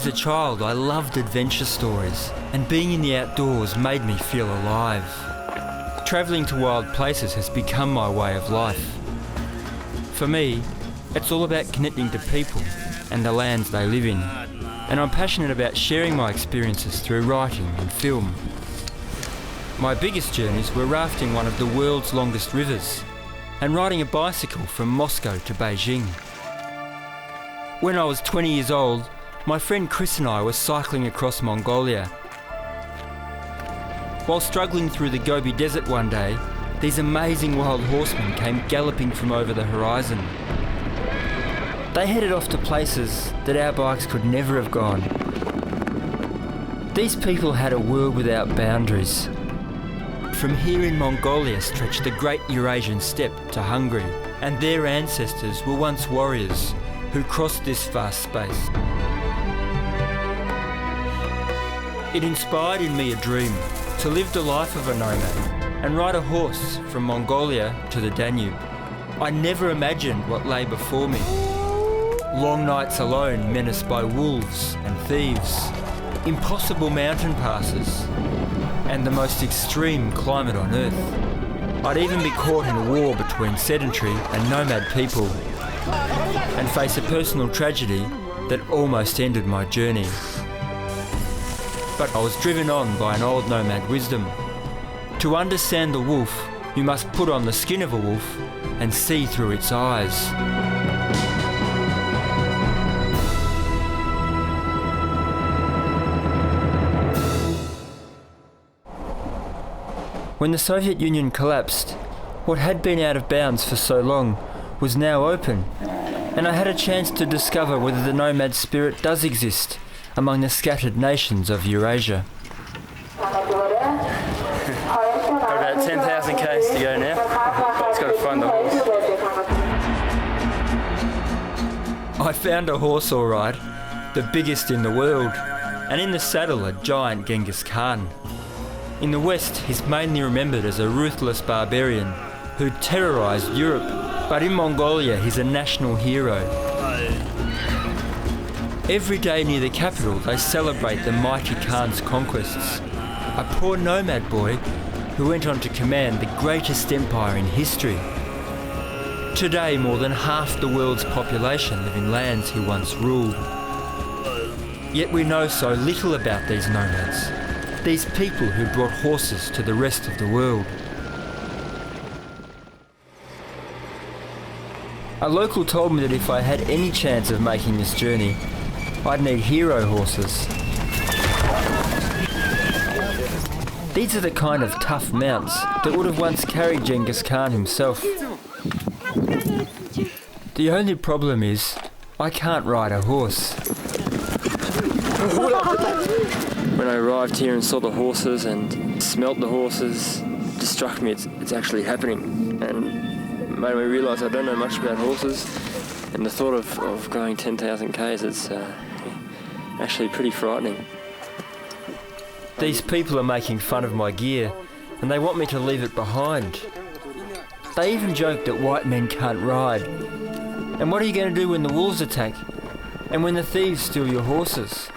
As a child, I loved adventure stories, and being in the outdoors made me feel alive. Travelling to wild places has become my way of life. For me, it's all about connecting to people and the lands they live in, and I'm passionate about sharing my experiences through writing and film. My biggest journeys were rafting one of the world's longest rivers and riding a bicycle from Moscow to Beijing. When I was 20 years old, my friend Chris and I were cycling across Mongolia. While struggling through the Gobi Desert one day, these amazing wild horsemen came galloping from over the horizon. They headed off to places that our bikes could never have gone. These people had a world without boundaries. From here in Mongolia stretched the great Eurasian steppe to Hungary, and their ancestors were once warriors who crossed this vast space. It inspired in me a dream to live the life of a nomad and ride a horse from Mongolia to the Danube. I never imagined what lay before me. Long nights alone menaced by wolves and thieves, impossible mountain passes, and the most extreme climate on Earth. I'd even be caught in a war between sedentary and nomad people and face a personal tragedy that almost ended my journey. But I was driven on by an old nomad wisdom. To understand the wolf, you must put on the skin of a wolf and see through its eyes. When the Soviet Union collapsed, what had been out of bounds for so long was now open, and I had a chance to discover whether the nomad spirit does exist among the scattered nations of Eurasia. Got about 10,000 k's to go now. Just got to find the horse. I found a horse all right, the biggest in the world, and in the saddle a giant Genghis Khan. In the West, he's mainly remembered as a ruthless barbarian who terrorised Europe, but in Mongolia he's a national hero. Every day near the capital they celebrate the mighty Khan's conquests, a poor nomad boy who went on to command the greatest empire in history. Today more than half the world's population live in lands he once ruled. Yet we know so little about these nomads, these people who brought horses to the rest of the world. A local told me that if I had any chance of making this journey, I'd need hero horses. These are the kind of tough mounts that would have once carried Genghis Khan himself. The only problem is, I can't ride a horse. When I arrived here and saw the horses and smelt the horses, it just struck me it's actually happening, and made me realise I don't know much about horses, and the thought of going 10,000 k's, it's actually pretty frightening. These people are making fun of my gear, and they want me to leave it behind. They even joke that white men can't ride. And what are you going to do when the wolves attack? And when the thieves steal your horses?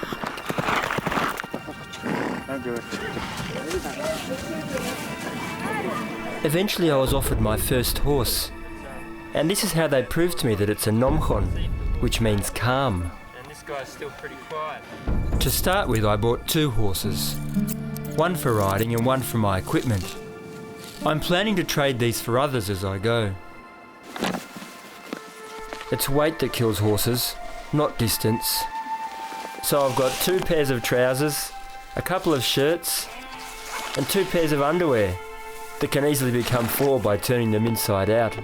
Eventually I was offered my first horse, and this is how they proved to me that it's a nomkhon, which means calm. And this guy's still pretty quiet. To start with, I bought 2 horses, one for riding and one for my equipment. I'm planning to trade these for others as I go. It's weight that kills horses, not distance. So I've got 2 pairs of trousers, a couple of shirts, and 2 pairs of underwear that can easily become 4 by turning them inside out.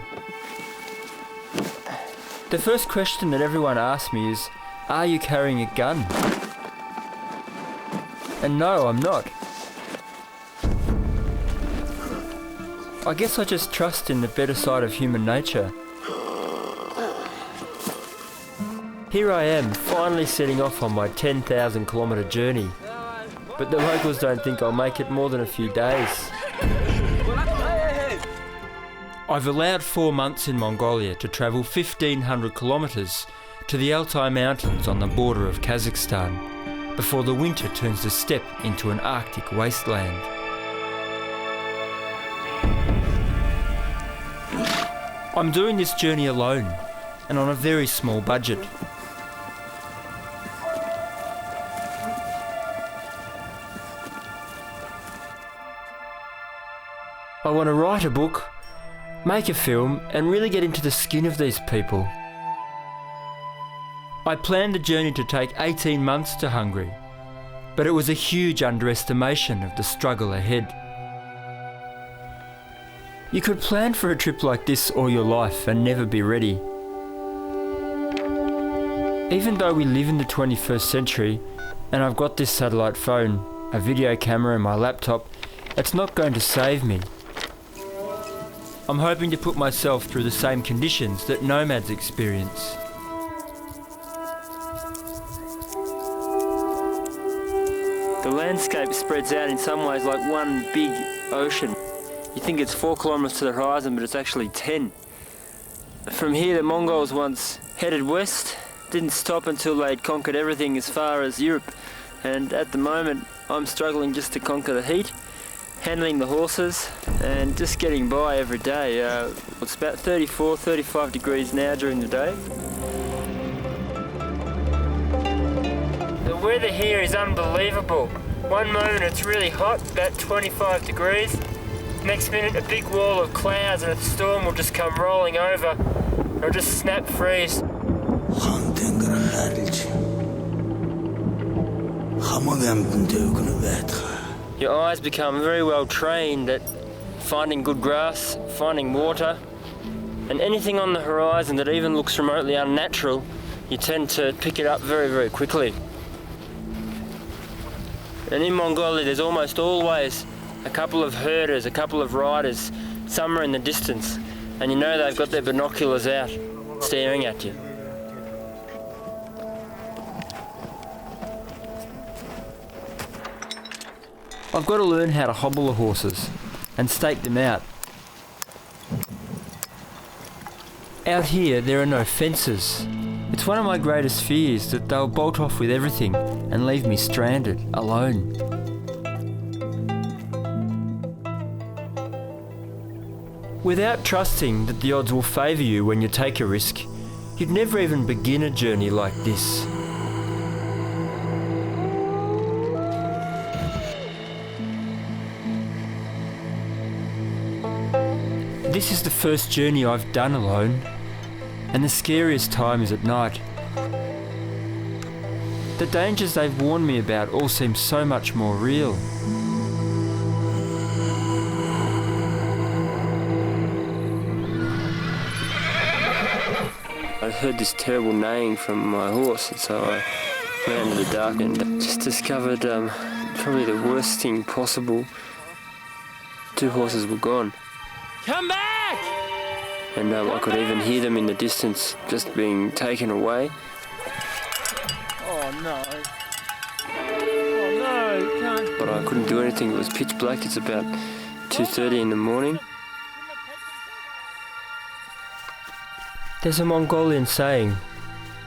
The first question that everyone asks me is, are you carrying a gun? And no, I'm not. I guess I just trust in the better side of human nature. Here I am, finally setting off on my 10,000 kilometre journey. But the locals don't think I'll make it more than a few days. I've allowed 4 months in Mongolia to travel 1,500 kilometres to the Altai Mountains on the border of Kazakhstan, before the winter turns the steppe into an Arctic wasteland. I'm doing this journey alone, and on a very small budget. I want to write a book, make a film, and really get into the skin of these people. I planned the journey to take 18 months to Hungary, but it was a huge underestimation of the struggle ahead. You could plan for a trip like this all your life and never be ready. Even though we live in the 21st century, and I've got this satellite phone, a video camera and my laptop, it's not going to save me. I'm hoping to put myself through the same conditions that nomads experience. The landscape spreads out in some ways like one big ocean. You think it's 4 kilometres to the horizon, but it's actually 10. From here, the Mongols once headed west, didn't stop until they'd conquered everything as far as Europe. And at the moment, I'm struggling just to conquer the heat, handling the horses, and just getting by every day. It's about 34, 35 degrees now during the day. The weather here is unbelievable. One moment it's really hot, about 25 degrees. Next minute a big wall of clouds and a storm will just come rolling over. It'll just snap freeze. Your eyes become very well trained at finding good grass, finding water, and anything on the horizon that even looks remotely unnatural, you tend to pick it up very, very quickly. And in Mongolia there's almost always a couple of herders, a couple of riders, somewhere in the distance, and you know they've got their binoculars out, staring at you. I've got to learn how to hobble the horses and stake them out. Out here there are no fences. It's one of my greatest fears that they'll bolt off with everything and leave me stranded, alone. Without trusting that the odds will favour you when you take a risk, you'd never even begin a journey like this. This is the first journey I've done alone, and the scariest time is at night. The dangers they've warned me about all seem so much more real. I heard this terrible neighing from my horse, and so I went out into the dark and just discovered probably the worst thing possible. 2 horses were gone. Come back! And I could even hear them in the distance, just being taken away. Oh no. Oh no, you can't. But I couldn't do anything, it was pitch black, it's about 2:30 in the morning. There's a Mongolian saying,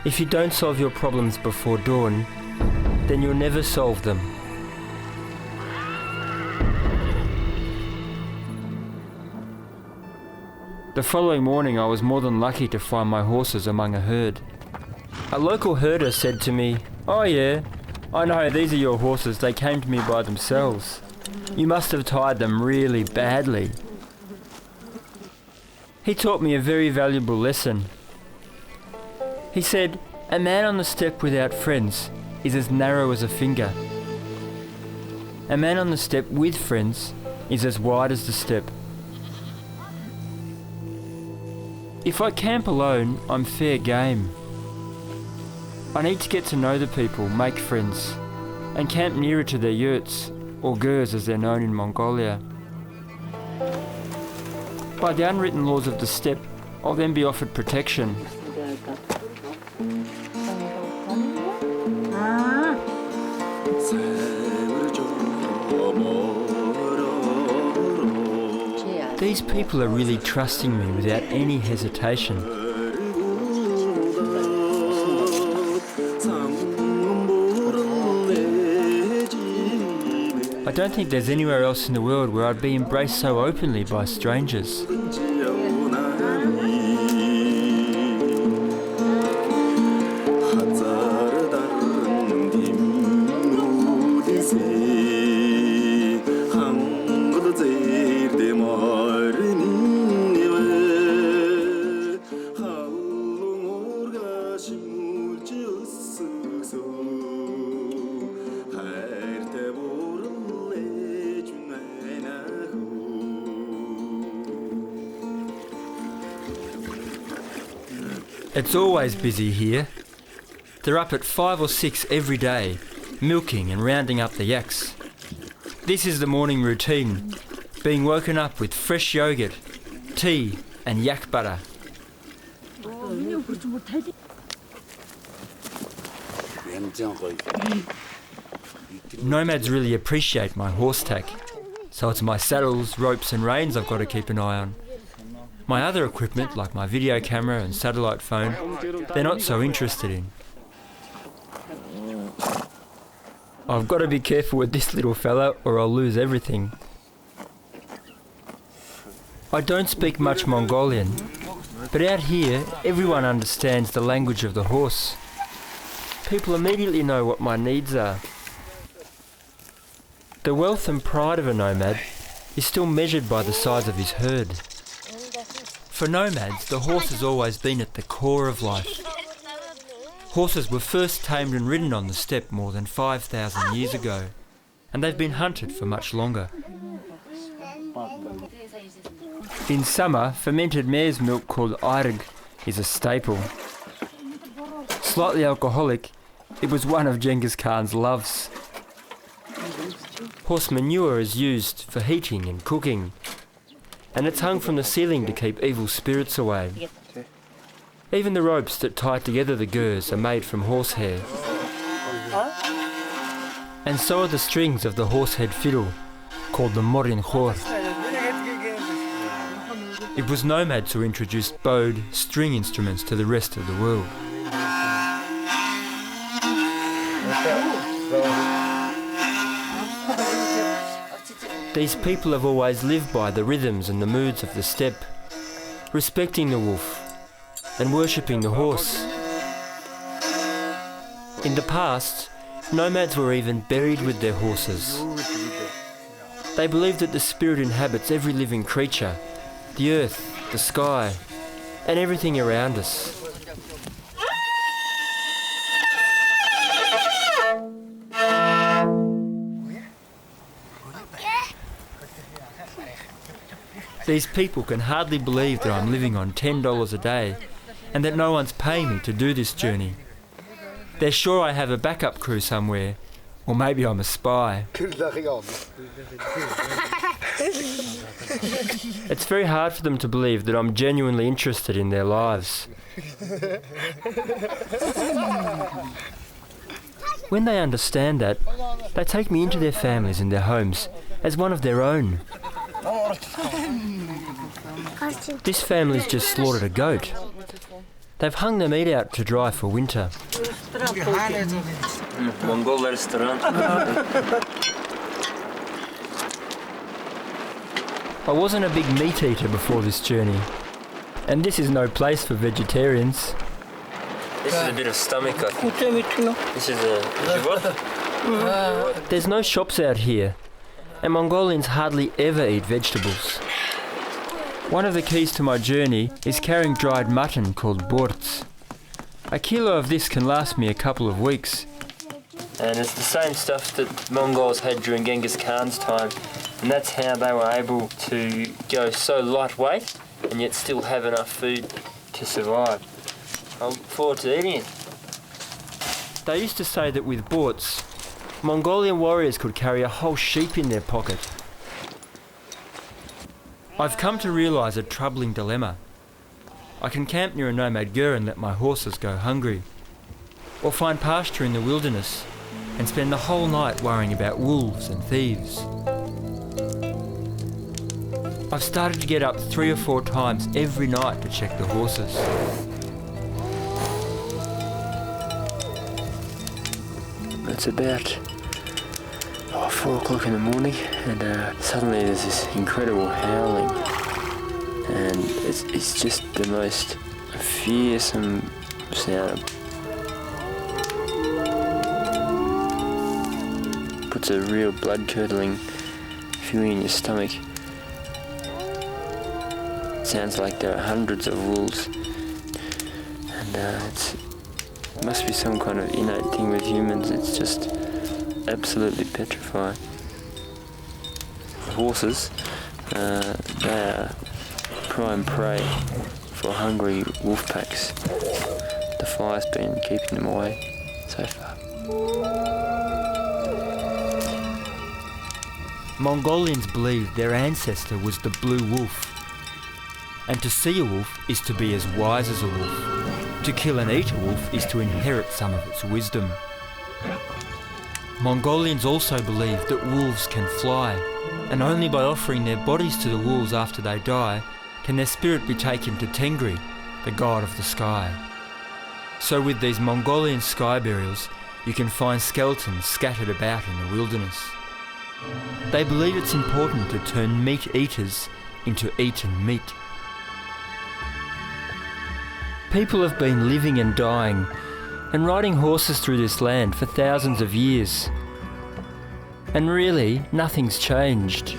if you don't solve your problems before dawn, then you'll never solve them. The following morning I was more than lucky to find my horses among a herd. A local herder said to me, "Oh yeah, I know, these are your horses, they came to me by themselves. You must have tied them really badly." He taught me a very valuable lesson. He said, a man on the steppe without friends is as narrow as a finger. A man on the steppe with friends is as wide as the steppe. If I camp alone, I'm fair game. I need to get to know the people, make friends, and camp nearer to their yurts, or gurs as they're known in Mongolia. By the unwritten laws of the steppe, I'll then be offered protection. These people are really trusting me without any hesitation. I don't think there's anywhere else in the world where I'd be embraced so openly by strangers. It's always busy here. They're up at 5 or 6 every day, milking and rounding up the yaks. This is the morning routine, being woken up with fresh yogurt, tea and yak butter. Nomads really appreciate my horse tack, so it's my saddles, ropes and reins I've got to keep an eye on. My other equipment, like my video camera and satellite phone, they're not so interested in. I've got to be careful with this little fella or I'll lose everything. I don't speak much Mongolian, but out here everyone understands the language of the horse. People immediately know what my needs are. The wealth and pride of a nomad is still measured by the size of his herd. For nomads, the horse has always been at the core of life. Horses were first tamed and ridden on the steppe more than 5,000 years ago, and they've been hunted for much longer. In summer, fermented mare's milk called ayrg is a staple. Slightly alcoholic, it was one of Genghis Khan's loves. Horse manure is used for heating and cooking, and it's hung from the ceiling to keep evil spirits away. Even the ropes that tie together the gers are made from horsehair. And so are the strings of the horsehead fiddle, called the morin khor. It was nomads who introduced bowed string instruments to the rest of the world. These people have always lived by the rhythms and the moods of the steppe, respecting the wolf and worshipping the horse. In the past, nomads were even buried with their horses. They believed that the spirit inhabits every living creature, the earth, the sky, and everything around us. These people can hardly believe that I'm living on $10 a day and that no one's paying me to do this journey. They're sure I have a backup crew somewhere, or maybe I'm a spy. It's very hard for them to believe that I'm genuinely interested in their lives. When they understand that, they take me into their families and their homes as one of their own. This family's just slaughtered a goat. They've hung the meat out to dry for winter. Mongol restaurant. I wasn't a big meat eater before this journey, and this is no place for vegetarians. This is a bit of stomach, I think. This is a... There's no shops out here, and Mongolians hardly ever eat vegetables. One of the keys to my journey is carrying dried mutton called borts. A kilo of this can last me a couple of weeks. And it's the same stuff that Mongols had during Genghis Khan's time, and that's how they were able to go so lightweight and yet still have enough food to survive. I look forward to eating it. They used to say that with borts, Mongolian warriors could carry a whole sheep in their pocket. I've come to realise a troubling dilemma. I can camp near a nomad ger and let my horses go hungry, or find pasture in the wilderness and spend the whole night worrying about wolves and thieves. I've started to get up 3 or 4 times every night to check the horses. It's about 4 o'clock in the morning, and suddenly there's this incredible howling, and it's just the most fearsome sound. Puts a real blood-curdling feeling in your stomach. It sounds like there are hundreds of wolves, and it must be some kind of innate thing with humans. It's just absolutely petrifying. The horses, they are prime prey for hungry wolf packs. The fire's been keeping them away so far. Mongolians believed their ancestor was the blue wolf. And to see a wolf is to be as wise as a wolf. To kill and eat a wolf is to inherit some of its wisdom. Mongolians also believed that wolves can fly, and only by offering their bodies to the wolves after they die can their spirit be taken to Tengri, the god of the sky. So with these Mongolian sky burials, you can find skeletons scattered about in the wilderness. They believe it's important to turn meat eaters into eaten meat. People have been living and dying and riding horses through this land for thousands of years. And really, nothing's changed.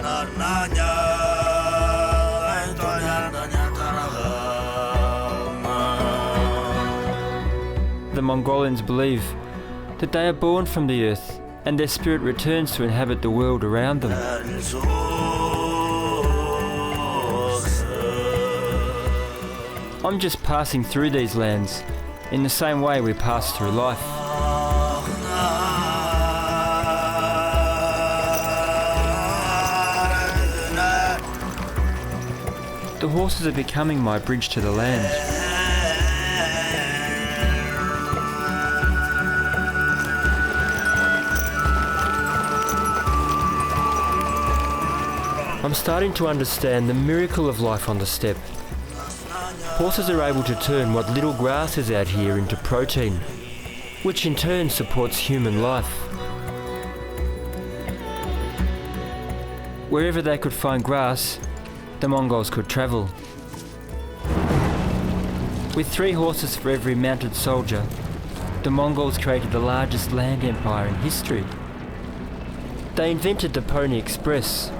The Mongolians believe that they are born from the earth and their spirit returns to inhabit the world around them. I'm just passing through these lands in the same way we pass through life. The horses are becoming my bridge to the land. I'm starting to understand the miracle of life on the steppe. Horses are able to turn what little grass is out here into protein, which in turn supports human life. Wherever they could find grass, the Mongols could travel. With 3 horses for every mounted soldier, the Mongols created the largest land empire in history. They invented the Pony Express.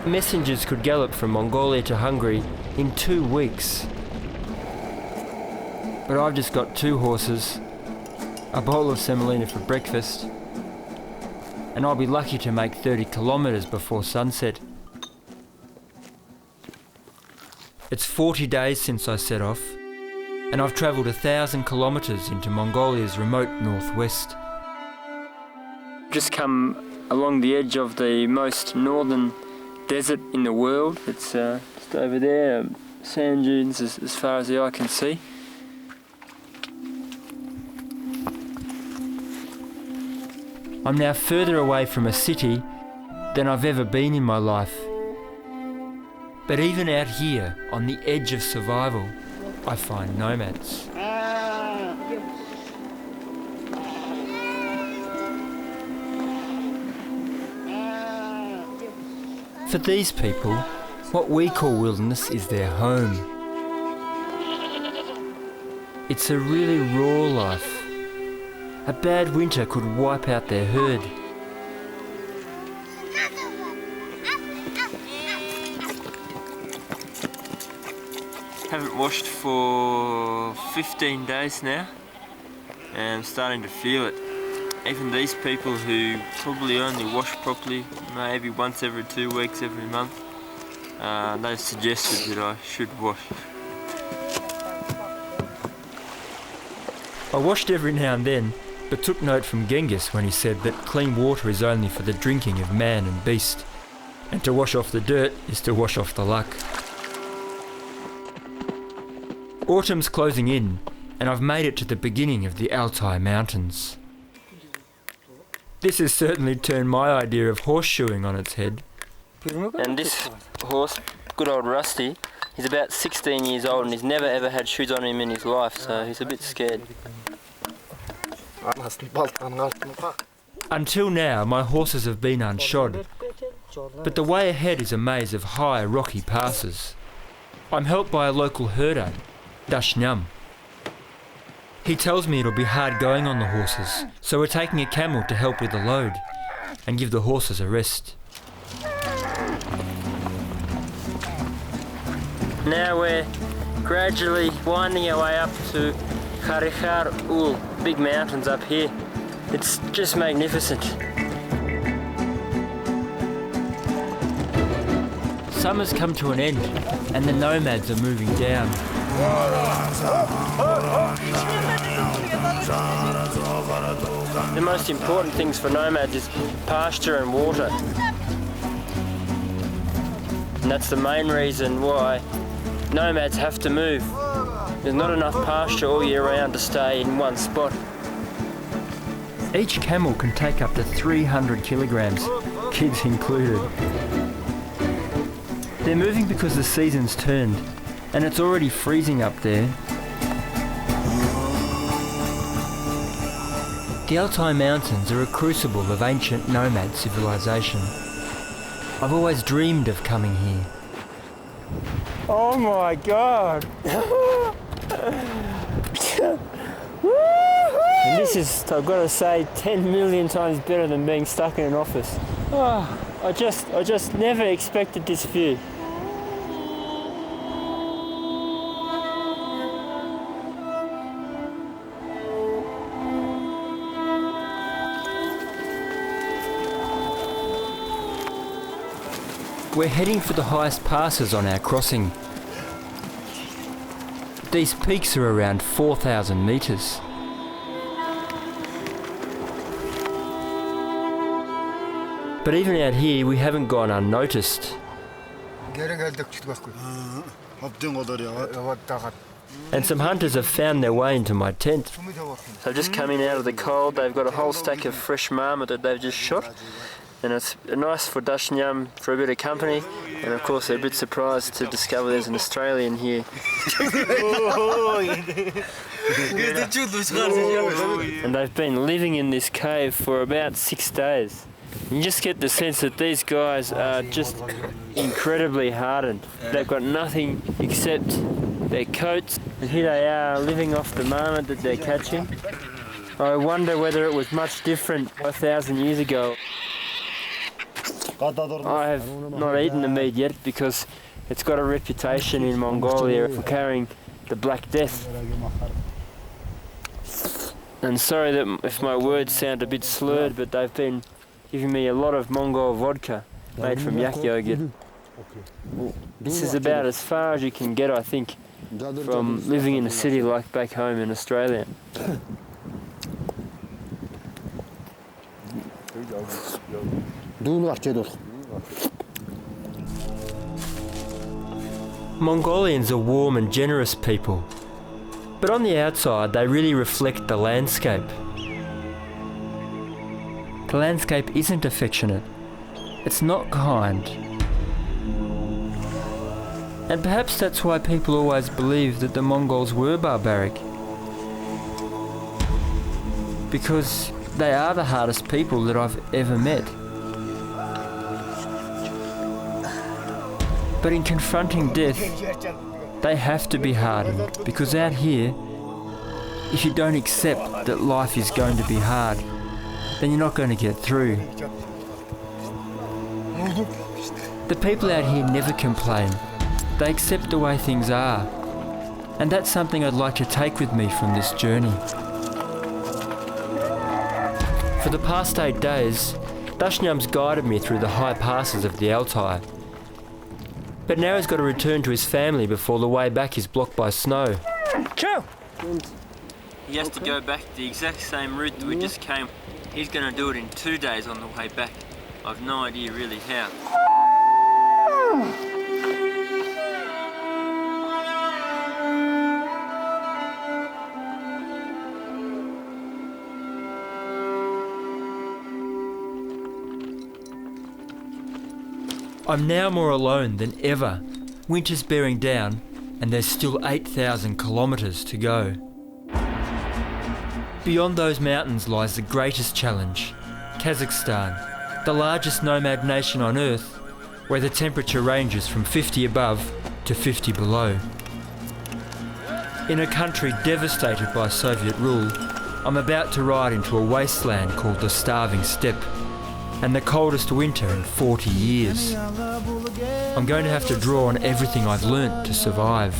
Messengers could gallop from Mongolia to Hungary in 2 weeks. But I've just got 2 horses, a bowl of semolina for breakfast, and I'll be lucky to make 30 kilometres before sunset. It's 40 days since I set off, and I've travelled 1,000 kilometres into Mongolia's remote northwest. Just come along the edge of the most northern desert in the world. It's just over there, sand dunes as far as the eye can see. I'm now further away from a city than I've ever been in my life. But even out here, on the edge of survival, I find nomads. For these people, what we call wilderness is their home. It's a really raw life. A bad winter could wipe out their herd. Haven't washed for 15 days now, and I'm starting to feel it. Even these people who probably only wash properly, maybe once every 2 weeks, every month, they've suggested that I should wash. I washed every now and then, but took note from Genghis when he said that clean water is only for the drinking of man and beast, and to wash off the dirt is to wash off the luck. Autumn's closing in, and I've made it to the beginning of the Altai Mountains. This has certainly turned my idea of horseshoeing on its head. And this horse, good old Rusty, he's about 16 years old and he's never ever had shoes on him in his life, so he's a bit scared. Until now, my horses have been unshod, but the way ahead is a maze of high, rocky passes. I'm helped by a local herder, Dashnyam. He tells me it'll be hard going on the horses, so we're taking a camel to help with the load and give the horses a rest. Now we're gradually winding our way up to Kharikhar Ul, big mountains up here. It's just magnificent. Summer's come to an end and the nomads are moving down. The most important things for nomads is pasture and water. And that's the main reason why nomads have to move. There's not enough pasture all year round to stay in one spot. Each camel can take up to 300 kilograms, kids included. They're moving because the season's turned and it's already freezing up there. The Altai Mountains are a crucible of ancient nomad civilization. I've always dreamed of coming here. Oh my God! And this is, I've got to say, 10 million times better than being stuck in an office. Oh, I just never expected this view. We're heading for the highest passes on our crossing. These peaks are around 4,000 metres. But even out here, we haven't gone unnoticed. And some hunters have found their way into my tent. They've just come in out of the cold. They've got a whole stack of fresh marmot that they've just shot. And it's nice for Dashnyam for a bit of company. And of course they're a bit surprised to discover there's an Australian here. And they've been living in this cave for about 6 days. You just get the sense that these guys are just incredibly hardened. They've got nothing except their coats. And here they are living off the marmot that they're catching. I wonder whether it was much different 1,000 years ago. I have not eaten the meat yet because it's got a reputation in Mongolia for carrying the Black Death. And sorry that if my words sound a bit slurred, but they've been giving me a lot of Mongol vodka made from yak yogurt. This is about as far as you can get, I think, from living in a city like back home in Australia. Mongolians are warm and generous people, but on the outside they really reflect the landscape. The landscape isn't affectionate, it's not kind. And perhaps that's why people always believed that the Mongols were barbaric. Because they are the hardest people that I've ever met. But in confronting death, they have to be hardened, because out here, if you don't accept that life is going to be hard, then you're not going to get through. The people out here never complain. They accept the way things are. And that's something I'd like to take with me from this journey. For the past 8 days, Dashnyam's guided me through the high passes of the Altai. But now he's got to return to his family before the way back is blocked by snow. Ciao! He has to go back the exact same route that we just came. He's going to do it in 2 days on the way back. I've no idea really how. I'm now more alone than ever. Winter's bearing down and there's still 8,000 kilometres to go. Beyond those mountains lies the greatest challenge, Kazakhstan, the largest nomad nation on Earth, where the temperature ranges from 50 above to 50 below. In a country devastated by Soviet rule, I'm about to ride into a wasteland called the Starving Steppe, and the coldest winter in 40 years. I'm going to have to draw on everything I've learnt to survive.